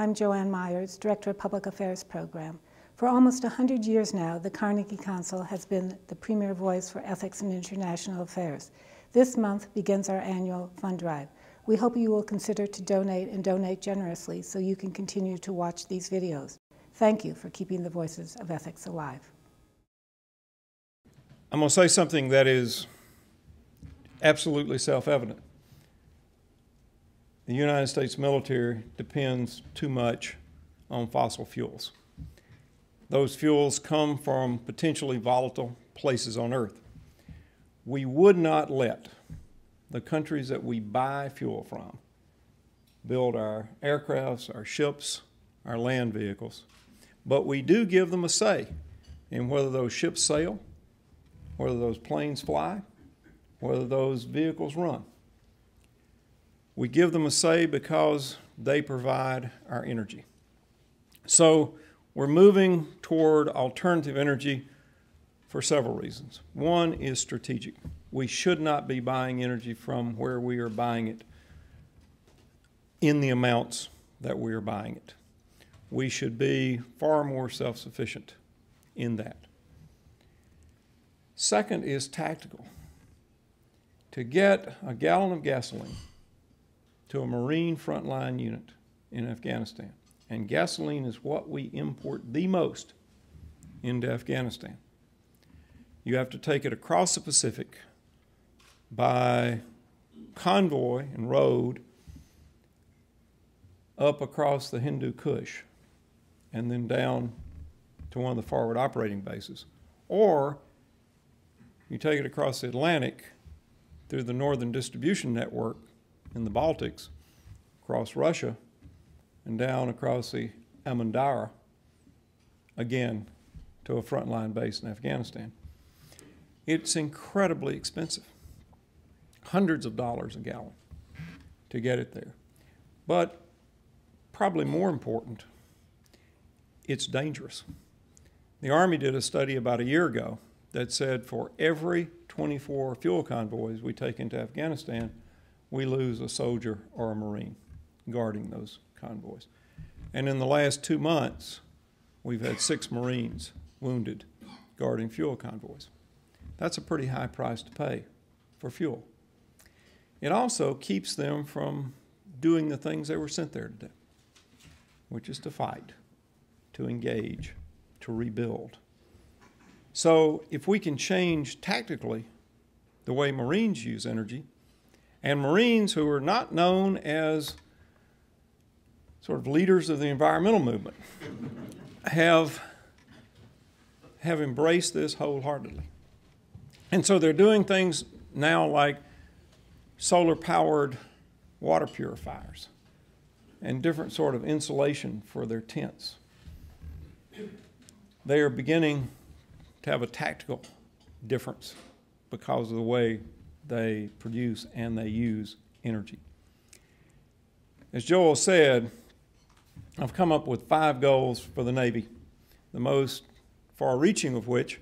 I'm Joanne Myers, Director of Public Affairs Program. For almost 100 years now, the Carnegie Council has been the premier voice for ethics in international affairs. This month begins our annual fund drive. We hope you will consider to donate and donate generously so you can continue to watch these videos. Thank you for keeping the voices of ethics alive. I'm going to say something that is absolutely self-evident. The United States military depends too much on fossil fuels. Those fuels come from potentially volatile places on Earth. We would not let the countries that we buy fuel from build our aircrafts, our ships, our land vehicles, but we do give them a say in whether those ships sail, whether those planes fly, whether those vehicles run. We give them a say because they provide our energy. So we're moving toward alternative energy for several reasons. One is strategic. We should not be buying energy from where we are buying it in the amounts that we are buying it. We should be far more self-sufficient in that. Second is tactical. To get a gallon of gasoline to a Marine frontline unit in Afghanistan, and gasoline is what we import the most into Afghanistan. You have to take it across the Pacific by convoy and road up across the Hindu Kush and then down to one of the forward operating bases. Or you take it across the Atlantic through the northern distribution network in the Baltics, across Russia, and down across the Amandara, again, to a frontline base in Afghanistan. It's incredibly expensive, hundreds of dollars a gallon to get it there. But probably more important, it's dangerous. The Army did a study about a year ago that said for every 24 fuel convoys we take into Afghanistan, we lose a soldier or a Marine guarding those convoys. And in the last 2 months, we've had 6 Marines wounded guarding fuel convoys. That's a pretty high price to pay for fuel. It also keeps them from doing the things they were sent there to do, which is to fight, to engage, to rebuild. So if we can change tactically the way Marines use energy, and Marines who are not known as sort of leaders of the environmental movement have embraced this wholeheartedly. And so they're doing things now like solar-powered water purifiers and different sort of insulation for their tents. They are beginning to have a tactical difference because of the way they produce and they use energy. As Joel said, I've come up with 5 goals for the Navy, the most far-reaching of which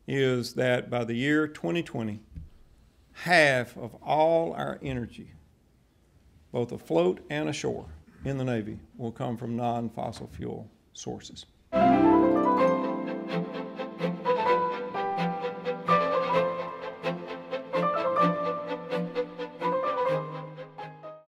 is that by the year 2020, half of all our energy, both afloat and ashore in the Navy, will come from non-fossil fuel sources.